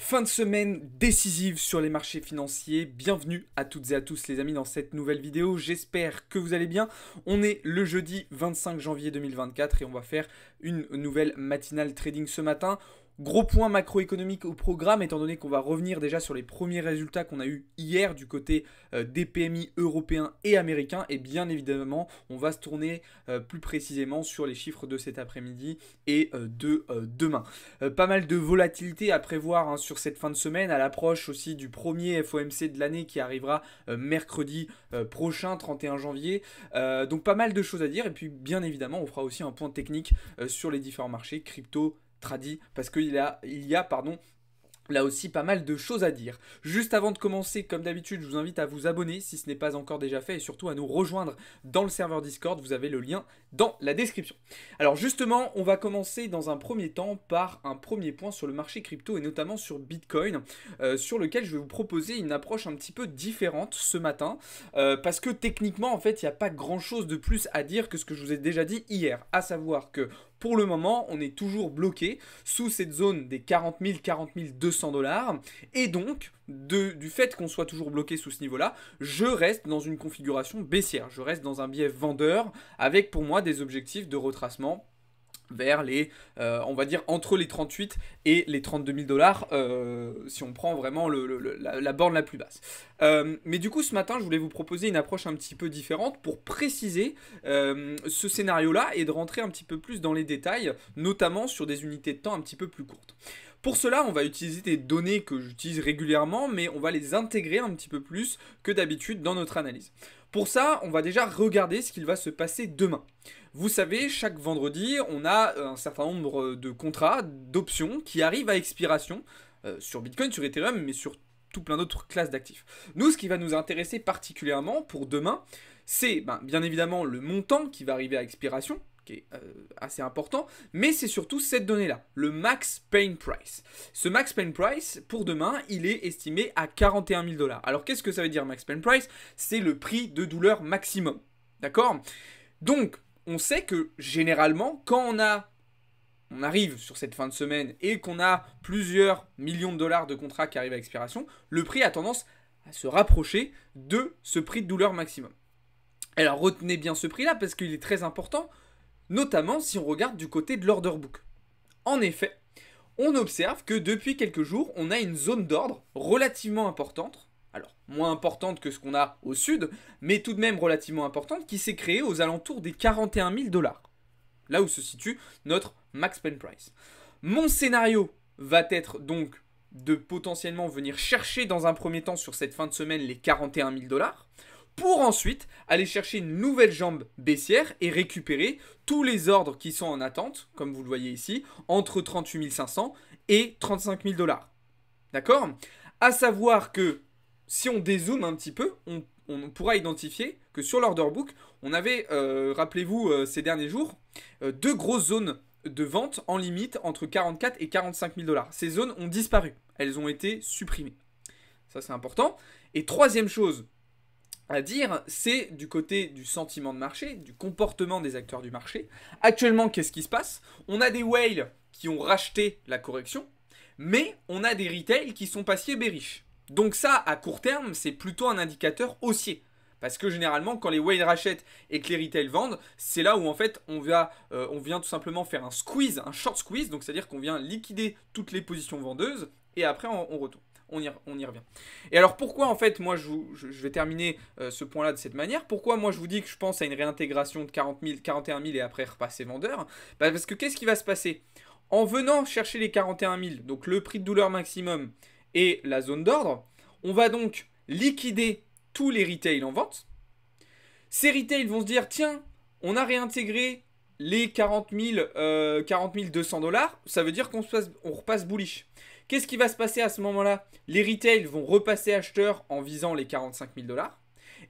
Fin de semaine décisive sur les marchés financiers. Bienvenue à toutes et à tous les amis dans cette nouvelle vidéo. J'espère que vous allez bien. On est le jeudi 25 janvier 2024 et on va faire une nouvelle matinale trading ce matin. Gros point macroéconomique au programme, étant donné qu'on va revenir déjà sur les premiers résultats qu'on a eu hier du côté des PMI européens et américains. Et bien évidemment, on va se tourner plus précisément sur les chiffres de cet après-midi et de demain. Pas mal de volatilité à prévoir sur cette fin de semaine, à l'approche aussi du premier FOMC de l'année qui arrivera mercredi prochain, 31 janvier. Donc pas mal de choses à dire. Et puis bien évidemment, on fera aussi un point technique sur les différents marchés, crypto, tradi, parce qu'il y a là aussi pas mal de choses à dire. Juste avant de commencer, comme d'habitude, je vous invite à vous abonner si ce n'est pas encore déjà fait et surtout à nous rejoindre dans le serveur Discord. Vous avez le lien dans la description. Alors justement, on va commencer dans un premier temps par un premier point sur le marché crypto et notamment sur Bitcoin, sur lequel je vais vous proposer une approche un petit peu différente ce matin parce que techniquement, en fait, il n'y a pas grand-chose de plus à dire que ce que je vous ai déjà dit hier, à savoir que pour le moment, on est toujours bloqué sous cette zone des 40 000, 40 200 $. Et donc, du fait qu'on soit toujours bloqué sous ce niveau-là, je reste dans une configuration baissière. Je reste dans un biais vendeur avec pour moi des objectifs de retracement vers les, on va dire, entre les 38 et les 32 000 $, si on prend vraiment la borne la plus basse. Mais du coup, ce matin, je voulais vous proposer une approche un petit peu différente pour préciser ce scénario-là et de rentrer un petit peu plus dans les détails, notamment sur des unités de temps un petit peu plus courtes. Pour cela, on va utiliser des données que j'utilise régulièrement, mais on va les intégrer un petit peu plus que d'habitude dans notre analyse. Pour ça, on va déjà regarder ce qu'il va se passer demain. Vous savez, chaque vendredi, on a un certain nombre de contrats, d'options qui arrivent à expiration sur Bitcoin, sur Ethereum, mais sur tout plein d'autres classes d'actifs. Nous, ce qui va nous intéresser particulièrement pour demain, c'est bien évidemment le montant qui va arriver à expiration, qui est assez important, mais c'est surtout cette donnée-là, le Max Pain Price. Ce Max Pain Price, pour demain, il est estimé à 41 000 $. Alors, qu'est-ce que ça veut dire Max Pain Price? C'est le prix de douleur maximum, d'accord? Donc, on sait que généralement, quand on arrive sur cette fin de semaine et qu'on a plusieurs millions de dollars de contrats qui arrivent à expiration, le prix a tendance à se rapprocher de ce prix de douleur maximum. Alors, retenez bien ce prix-là parce qu'il est très important, notamment si on regarde du côté de l'order book. En effet, on observe que depuis quelques jours, on a une zone d'ordre relativement importante, alors moins importante que ce qu'on a au sud, mais tout de même relativement importante, qui s'est créée aux alentours des 41 000 $. Là où se situe notre Max Pain Price. Mon scénario va être donc de potentiellement venir chercher dans un premier temps sur cette fin de semaine les 41 000 $, pour ensuite aller chercher une nouvelle jambe baissière et récupérer tous les ordres qui sont en attente, comme vous le voyez ici, entre 38 500 et 35 000 $. D'accord? À savoir que si on dézoome un petit peu, on pourra identifier que sur l'order book, on avait, rappelez-vous, ces derniers jours, deux grosses zones de vente en limite entre 44 et 45 000 $. Ces zones ont disparu, elles ont été supprimées. Ça, c'est important. Et troisième chose à dire, c'est du côté du sentiment de marché, du comportement des acteurs du marché. Actuellement, qu'est-ce qui se passe? On a des whales qui ont racheté la correction, mais on a des retails qui sont passés bearish. Donc ça, à court terme, c'est plutôt un indicateur haussier. Parce que généralement, quand les whales rachètent et que les retails vendent, c'est là où en fait on vient tout simplement faire un squeeze, un short squeeze, donc c'est-à-dire qu'on vient liquider toutes les positions vendeuses et après on retourne. On y revient. Et alors pourquoi en fait, moi je vais terminer ce point-là de cette manière, pourquoi moi je vous dis que je pense à une réintégration de 40 000, 41 000 et après repasser vendeur? Parce que qu'est-ce qui va se passer? En venant chercher les 41 000, donc le prix de douleur maximum et la zone d'ordre, on va donc liquider tous les retails en vente. Ces retails vont se dire, tiens, on a réintégré les 40 200 $, ça veut dire qu'on repasse bullish. Qu'est-ce qui va se passer à ce moment-là? Les retails vont repasser acheteurs en visant les 45 000 $.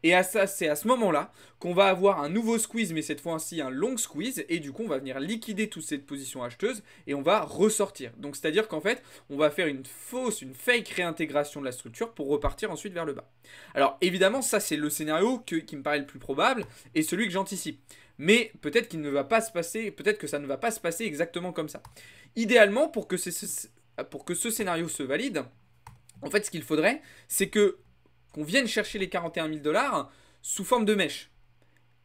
Et c'est à ce moment-là qu'on va avoir un nouveau squeeze, mais cette fois-ci un long squeeze. Et du coup, on va venir liquider toute cette position acheteuse et on va ressortir. Donc, c'est-à-dire qu'en fait, on va faire une fake réintégration de la structure pour repartir ensuite vers le bas. Alors, évidemment, ça, c'est le scénario qui me paraît le plus probable et celui que j'anticipe. Mais peut-être qu'il ne va pas se passer, peut-être que ça ne va pas se passer exactement comme ça. Idéalement, pour que pour que ce scénario se valide, en fait, ce qu'il faudrait, c'est qu'on vienne chercher les 41 000 $ sous forme de mèche.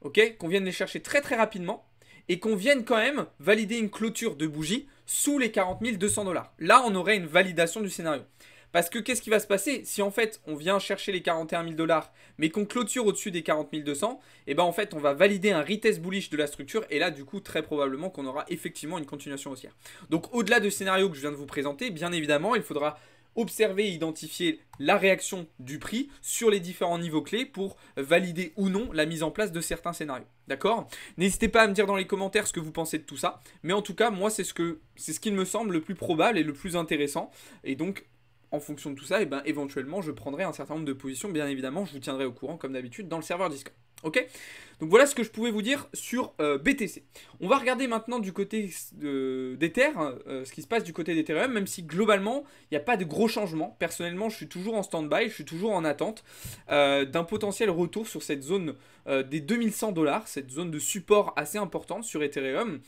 Ok, qu'on vienne les chercher très très rapidement et qu'on vienne quand même valider une clôture de bougie sous les 40 200 $. Là, on aurait une validation du scénario. Parce que qu'est-ce qui va se passer si en fait on vient chercher les 41 000 $ mais qu'on clôture au-dessus des 40 200, et ben en fait on va valider un retest bullish de la structure et là du coup très probablement qu'on aura effectivement une continuation haussière. Donc au-delà du scénario que je viens de vous présenter, bien évidemment il faudra observer et identifier la réaction du prix sur les différents niveaux clés pour valider ou non la mise en place de certains scénarios. D'accord ? N'hésitez pas à me dire dans les commentaires ce que vous pensez de tout ça, mais en tout cas moi c'est ce qu'il me semble le plus probable et le plus intéressant, et donc en fonction de tout ça, et ben, éventuellement, je prendrai un certain nombre de positions. Bien évidemment, je vous tiendrai au courant, comme d'habitude, dans le serveur Discord. Ok ? Donc voilà ce que je pouvais vous dire sur BTC. On va regarder maintenant du côté d'Ether, ce qui se passe du côté d'Ethereum, même si globalement, il n'y a pas de gros changements. Personnellement, je suis toujours en stand-by, je suis toujours en attente d'un potentiel retour sur cette zone des 2100 $, cette zone de support assez importante sur Ethereum.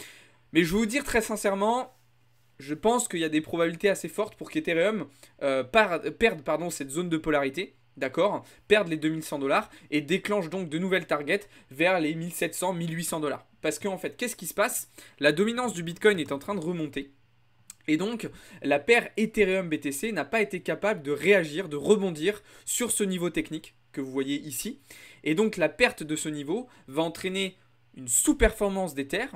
Mais je vais vous dire très sincèrement, je pense qu'il y a des probabilités assez fortes pour qu'Ethereum perde cette zone de polarité, d'accord, perde les 2100 $ et déclenche donc de nouvelles targets vers les 1700, 1800 $. Parce qu'en fait, qu'est-ce qui se passe? La dominance du Bitcoin est en train de remonter. Et donc, la paire Ethereum-BTC n'a pas été capable de réagir, de rebondir sur ce niveau technique que vous voyez ici. Et donc, la perte de ce niveau va entraîner une sous-performance d'Ether,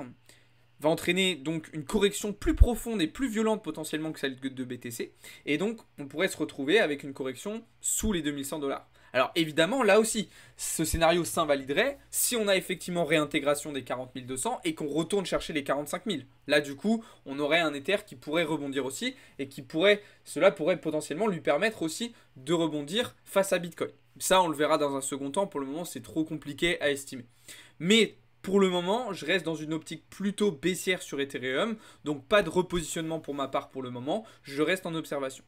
va entraîner donc une correction plus profonde et plus violente potentiellement que celle de BTC. Et donc, on pourrait se retrouver avec une correction sous les 2100 $. Alors évidemment, là aussi, ce scénario s'invaliderait si on a effectivement réintégration des 40 200 et qu'on retourne chercher les 45 000. Là, du coup, on aurait un Ether qui pourrait rebondir aussi et cela pourrait potentiellement lui permettre aussi de rebondir face à Bitcoin. Ça, on le verra dans un second temps. Pour le moment, c'est trop compliqué à estimer. Mais pour le moment, je reste dans une optique plutôt baissière sur Ethereum, donc pas de repositionnement pour ma part pour le moment, je reste en observation.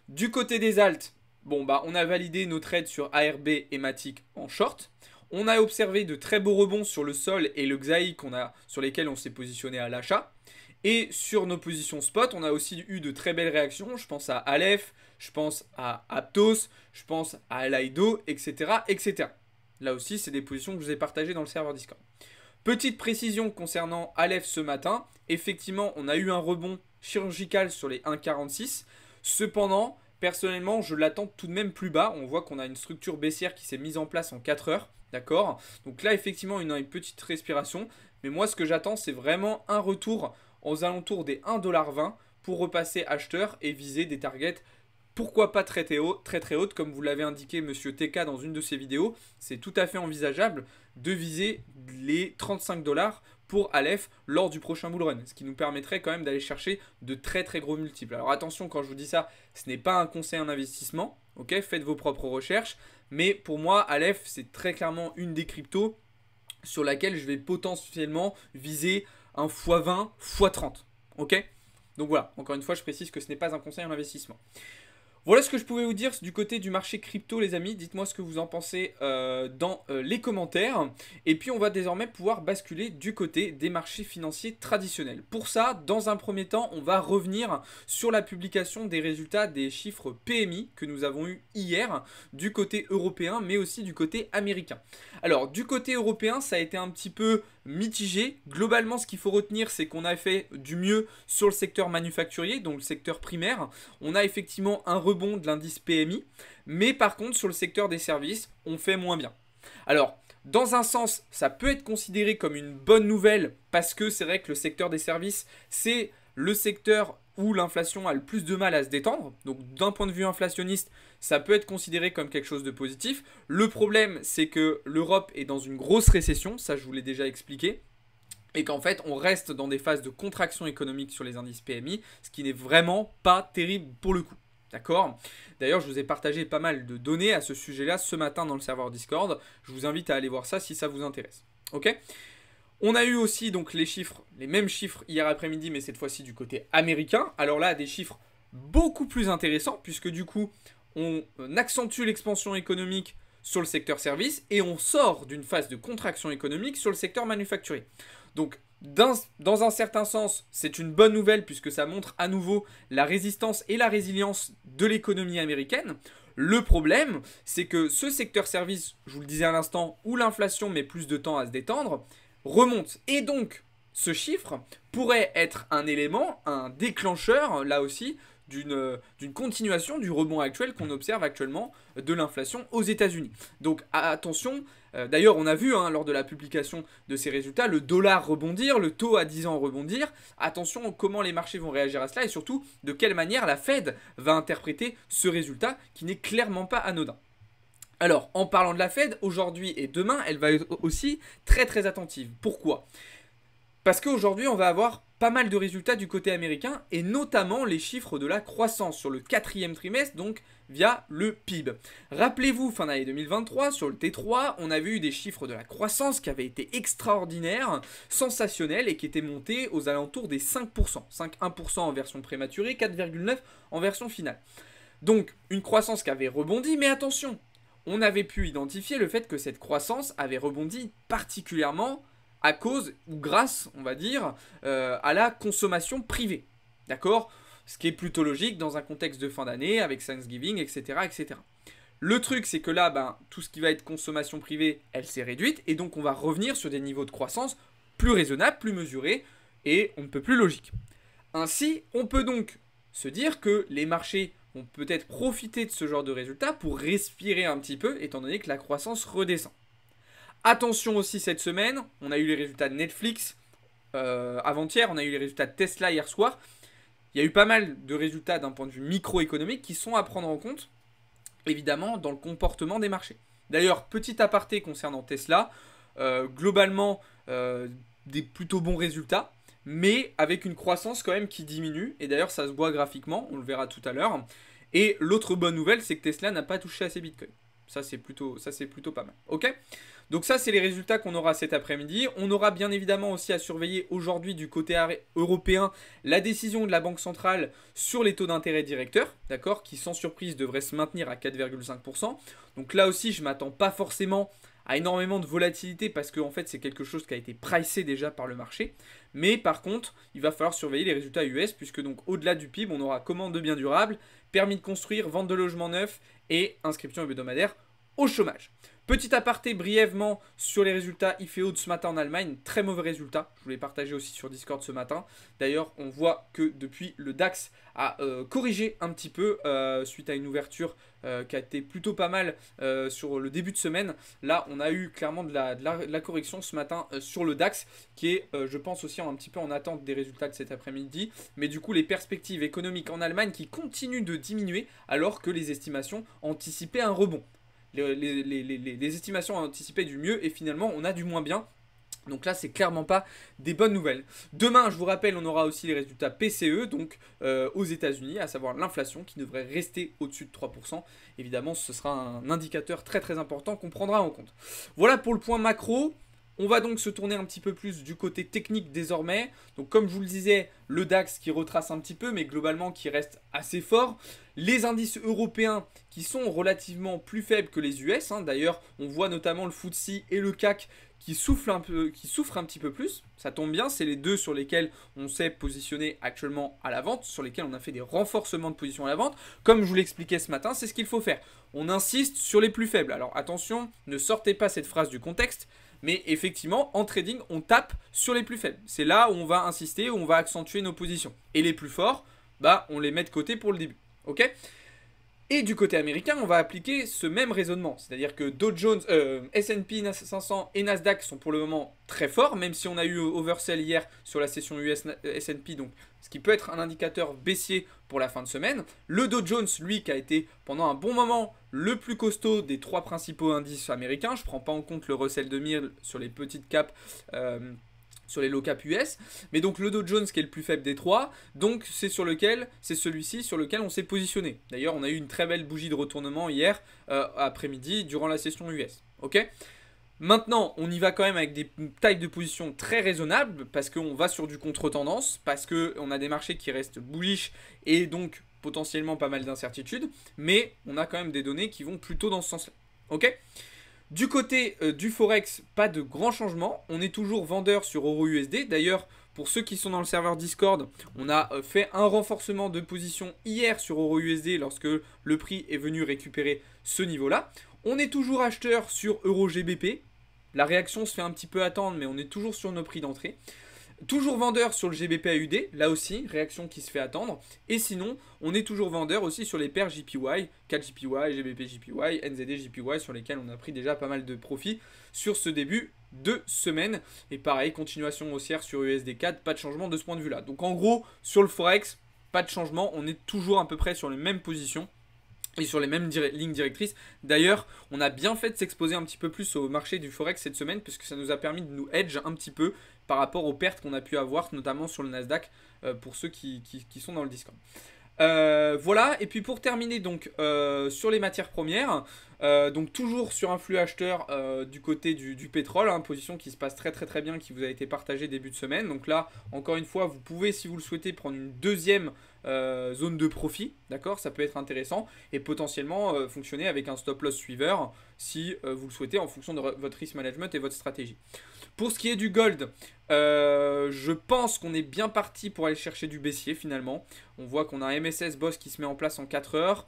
Du côté des alts, on a validé nos trades sur ARB et Matic en short. On a observé de très beaux rebonds sur le Sol et le XAI sur lesquels on s'est positionné à l'achat. Et sur nos positions spot, on a aussi eu de très belles réactions. Je pense à Aleph, je pense à Aptos, je pense à Lido, etc., etc. Là aussi, c'est des positions que je vous ai partagées dans le serveur Discord. Petite précision concernant Aleph ce matin. Effectivement, on a eu un rebond chirurgical sur les 1,46. Cependant, personnellement, je l'attends tout de même plus bas. On voit qu'on a une structure baissière qui s'est mise en place en 4 heures. D'accord ? Donc là, effectivement, une petite respiration. Mais moi, ce que j'attends, c'est vraiment un retour aux alentours des 1,20 $ pour repasser acheteur et viser des targets. Pourquoi pas très haute, comme vous l'avez indiqué Monsieur TK dans une de ses vidéos, c'est tout à fait envisageable de viser les 35 $ pour Aleph lors du prochain bull run, ce qui nous permettrait quand même d'aller chercher de très très gros multiples. Alors attention, quand je vous dis ça, ce n'est pas un conseil en investissement, ok, faites vos propres recherches, mais pour moi, Aleph, c'est très clairement une des cryptos sur laquelle je vais potentiellement viser un x20, x30, ok. Donc voilà, encore une fois, je précise que ce n'est pas un conseil en investissement. Voilà ce que je pouvais vous dire du côté du marché crypto, les amis. Dites-moi ce que vous en pensez dans les commentaires. Et puis, on va désormais pouvoir basculer du côté des marchés financiers traditionnels. Pour ça, dans un premier temps, on va revenir sur la publication des résultats des chiffres PMI que nous avons eu hier du côté européen, mais aussi du côté américain. Alors, du côté européen, ça a été un petit peu mitigé. Globalement, ce qu'il faut retenir, c'est qu'on a fait du mieux sur le secteur manufacturier, donc le secteur primaire. On a effectivement un rebond de l'indice PMI, mais par contre, sur le secteur des services, on fait moins bien. Alors, dans un sens, ça peut être considéré comme une bonne nouvelle parce que c'est vrai que le secteur des services, c'est le secteur où l'inflation a le plus de mal à se détendre. Donc d'un point de vue inflationniste, ça peut être considéré comme quelque chose de positif. Le problème, c'est que l'Europe est dans une grosse récession, ça je vous l'ai déjà expliqué, et qu'en fait, on reste dans des phases de contraction économique sur les indices PMI, ce qui n'est vraiment pas terrible pour le coup. D'accord ? D'ailleurs, je vous ai partagé pas mal de données à ce sujet-là ce matin dans le serveur Discord. Je vous invite à aller voir ça si ça vous intéresse. Ok ? On a eu aussi donc les mêmes chiffres hier après-midi, mais cette fois-ci du côté américain. Alors là, des chiffres beaucoup plus intéressants, puisque du coup, on accentue l'expansion économique sur le secteur service et on sort d'une phase de contraction économique sur le secteur manufacturier. Donc Dans un certain sens, c'est une bonne nouvelle puisque ça montre à nouveau la résistance et la résilience de l'économie américaine. Le problème, c'est que ce secteur service, je vous le disais à l'instant, où l'inflation met plus de temps à se détendre, remonte. Et donc, ce chiffre pourrait être un élément, un déclencheur, là aussi, d'une continuation du rebond actuel qu'on observe actuellement de l'inflation aux États-Unis. Donc attention, d'ailleurs on a vu lors de la publication de ces résultats le dollar rebondir, le taux à 10 ans rebondir. Attention comment les marchés vont réagir à cela et surtout de quelle manière la Fed va interpréter ce résultat qui n'est clairement pas anodin. Alors, en parlant de la Fed, aujourd'hui et demain, elle va être aussi très très attentive. Pourquoi ? Parce qu'aujourd'hui, on va avoir pas mal de résultats du côté américain et notamment les chiffres de la croissance sur le quatrième trimestre, donc via le PIB. Rappelez-vous, fin d'année 2023, sur le T3, on avait eu des chiffres de la croissance qui avaient été extraordinaires, sensationnels et qui étaient montés aux alentours des 5%. 5,1% en version prématurée, 4,9% en version finale. Donc, une croissance qui avait rebondi, mais attention, on avait pu identifier le fait que cette croissance avait rebondi particulièrement à cause ou grâce, on va dire, à la consommation privée. D'accord ? Ce qui est plutôt logique dans un contexte de fin d'année, avec Thanksgiving, etc., etc. Le truc, c'est que là, tout ce qui va être consommation privée, elle s'est réduite, et donc on va revenir sur des niveaux de croissance plus raisonnables, plus mesurés, et on ne peut plus logique. Ainsi, on peut donc se dire que les marchés vont peut-être profiter de ce genre de résultats pour respirer un petit peu, étant donné que la croissance redescend. Attention aussi cette semaine, on a eu les résultats de Netflix avant-hier, on a eu les résultats de Tesla hier soir. Il y a eu pas mal de résultats d'un point de vue microéconomique qui sont à prendre en compte, évidemment, dans le comportement des marchés. D'ailleurs, petit aparté concernant Tesla, globalement, des plutôt bons résultats, mais avec une croissance quand même qui diminue, et d'ailleurs ça se voit graphiquement, on le verra tout à l'heure. Et l'autre bonne nouvelle, c'est que Tesla n'a pas touché à ses bitcoins. Ça c'est plutôt pas mal. Ok ? Donc ça, c'est les résultats qu'on aura cet après-midi. On aura bien évidemment aussi à surveiller aujourd'hui du côté européen la décision de la Banque centrale sur les taux d'intérêt directeurs, d'accord, qui sans surprise devrait se maintenir à 4,5%. Donc là aussi, je ne m'attends pas forcément à énormément de volatilité parce que en fait, c'est quelque chose qui a été pricé déjà par le marché. Mais par contre, il va falloir surveiller les résultats US puisque donc au-delà du PIB, on aura commande de biens durables, permis de construire, vente de logements neufs et inscription hebdomadaire au chômage. Petit aparté brièvement sur les résultats IFEO de ce matin en Allemagne, très mauvais résultat, je vous l'ai partagé aussi sur Discord ce matin. D'ailleurs, on voit que depuis le DAX a corrigé un petit peu suite à une ouverture qui a été plutôt pas mal sur le début de semaine. Là, on a eu clairement de la correction ce matin sur le DAX qui est, je pense aussi un petit peu en attente des résultats de cet après-midi. Mais du coup, les perspectives économiques en Allemagne qui continuent de diminuer alors que les estimations anticipaient un rebond. Les estimations anticipaient du mieux et finalement on a du moins bien. Donc là, c'est clairement pas des bonnes nouvelles. Demain, je vous rappelle, on aura aussi les résultats PCE, donc aux États-Unis, à savoir l'inflation qui devrait rester au-dessus de 3%. Évidemment, ce sera un indicateur très très important qu'on prendra en compte. Voilà pour le point macro. On va donc se tourner un petit peu plus du côté technique désormais. Donc comme je vous le disais, le DAX qui retrace un petit peu, mais globalement qui reste assez fort. Les indices européens qui sont relativement plus faibles que les US. D'ailleurs, on voit notamment le FTSE et le CAC qui souffrent un petit peu plus. Ça tombe bien, c'est les deux sur lesquels on s'est positionné actuellement à la vente, sur lesquels on a fait des renforcements de position à la vente. Comme je vous l'expliquais ce matin, c'est ce qu'il faut faire. On insiste sur les plus faibles. Alors attention, ne sortez pas cette phrase du contexte. Mais effectivement, en trading, on tape sur les plus faibles. C'est là où on va insister, où on va accentuer nos positions. Et les plus forts, on les met de côté pour le début. Ok ? Et du côté américain, on va appliquer ce même raisonnement. C'est-à-dire que Dow Jones, S&P 500 et Nasdaq sont pour le moment très forts, même si on a eu oversell hier sur la session US S&P, donc ce qui peut être un indicateur baissier pour la fin de semaine. Le Dow Jones, lui, qui a été pendant un bon moment le plus costaud des trois principaux indices américains. Je ne prends pas en compte le Russell 2000 sur les petites caps, sur les low cap US, mais donc le Dow Jones qui est le plus faible des trois, donc c'est celui-ci sur lequel on s'est positionné. D'ailleurs, on a eu une très belle bougie de retournement hier après-midi durant la session US. Ok ? Maintenant, on y va quand même avec des tailles de position très raisonnables parce qu'on va sur du contre-tendance, parce qu'on a des marchés qui restent bullish et donc potentiellement pas mal d'incertitudes, mais on a quand même des données qui vont plutôt dans ce sens-là. Ok ? Du côté du Forex, pas de grands changements. On est toujours vendeur sur EURUSD. D'ailleurs, pour ceux qui sont dans le serveur Discord, on a fait un renforcement de position hier sur EURUSD lorsque le prix est venu récupérer ce niveau-là. On est toujours acheteur sur EURGBP. La réaction se fait un petit peu attendre, mais on est toujours sur nos prix d'entrée. Toujours vendeur sur le GBP-AUD, là aussi, réaction qui se fait attendre. Et sinon, on est toujours vendeur aussi sur les paires JPY, 4 JPY, GBP JPY, NZD JPY, sur lesquels on a pris déjà pas mal de profits sur ce début de semaine. Et pareil, continuation haussière sur USD4, pas de changement de ce point de vue-là. Donc en gros, sur le Forex, pas de changement, on est toujours à peu près sur les mêmes positions et sur les mêmes lignes directrices. D'ailleurs, on a bien fait de s'exposer un petit peu plus au marché du Forex cette semaine, puisque ça nous a permis de nous hedge un petit peu par rapport aux pertes qu'on a pu avoir, notamment sur le Nasdaq, pour ceux qui sont dans le Discord. Voilà, et puis pour terminer donc sur les matières premières, donc toujours sur un flux acheteur du côté du pétrole, hein, position qui se passe très bien, qui vous a été partagée début de semaine. Donc là, encore une fois, vous pouvez, si vous le souhaitez, prendre une deuxième zone de profit, d'accord, ça peut être intéressant, et potentiellement fonctionner avec un stop loss suiveur si vous le souhaitez, en fonction de votre risk management et votre stratégie. Pour ce qui est du gold, je pense qu'on est bien parti pour aller chercher du baissier finalement. On voit qu'on a un MSS Boss qui se met en place en 4 heures.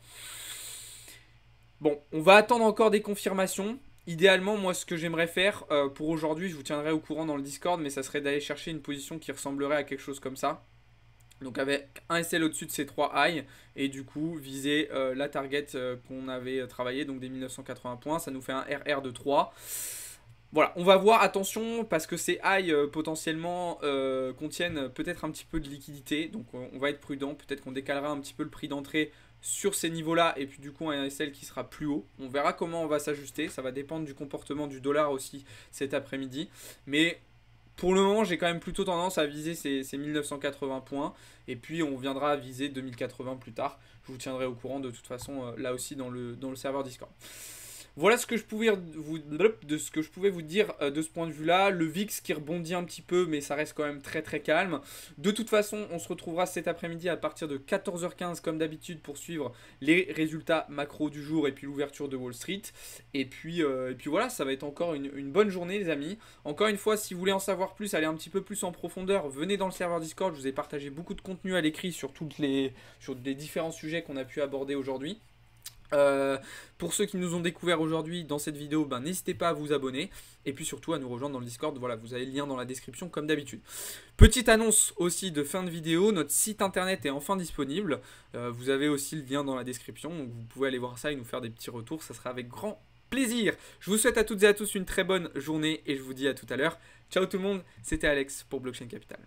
Bon, on va attendre encore des confirmations. Idéalement, moi, ce que j'aimerais faire pour aujourd'hui, je vous tiendrai au courant dans le Discord, mais ça serait d'aller chercher une position qui ressemblerait à quelque chose comme ça. Donc avec un SL au-dessus de ces 3 highs et du coup viser la target qu'on avait travaillé, donc des 1980 points. Ça nous fait un RR de 3. Voilà, on va voir, attention, parce que ces highs potentiellement contiennent peut-être un petit peu de liquidité. Donc on va être prudent, peut-être qu'on décalera un petit peu le prix d'entrée sur ces niveaux-là. Et puis du coup un SL qui sera plus haut. On verra comment on va s'ajuster, ça va dépendre du comportement du dollar aussi cet après-midi. Mais pour le moment, j'ai quand même plutôt tendance à viser ces 1980 points. Et puis, on viendra à viser 2080 plus tard. Je vous tiendrai au courant de toute façon, là aussi, dans le serveur Discord. Voilà ce que je pouvais vous dire de ce point de vue-là. Le VIX qui rebondit un petit peu, mais ça reste quand même très calme. De toute façon, on se retrouvera cet après-midi à partir de 14h15 comme d'habitude pour suivre les résultats macro du jour et puis l'ouverture de Wall Street. Et puis voilà, ça va être encore une bonne journée les amis. Encore une fois, si vous voulez en savoir plus, aller un petit peu plus en profondeur, venez dans le serveur Discord. Je vous ai partagé beaucoup de contenu à l'écrit sur les différents sujets qu'on a pu aborder aujourd'hui. Pour ceux qui nous ont découvert aujourd'hui dans cette vidéo, n'hésitez pas à vous abonner et puis surtout à nous rejoindre dans le Discord. Voilà, vous avez le lien dans la description comme d'habitude. Petite annonce aussi de fin de vidéo, notre site internet est enfin disponible. Vous avez aussi le lien dans la description, donc vous pouvez aller voir ça et nous faire des petits retours, ça sera avec grand plaisir. Je vous souhaite à toutes et à tous une très bonne journée et je vous dis à tout à l'heure. Ciao tout le monde, c'était Alex pour Blockchain Capital.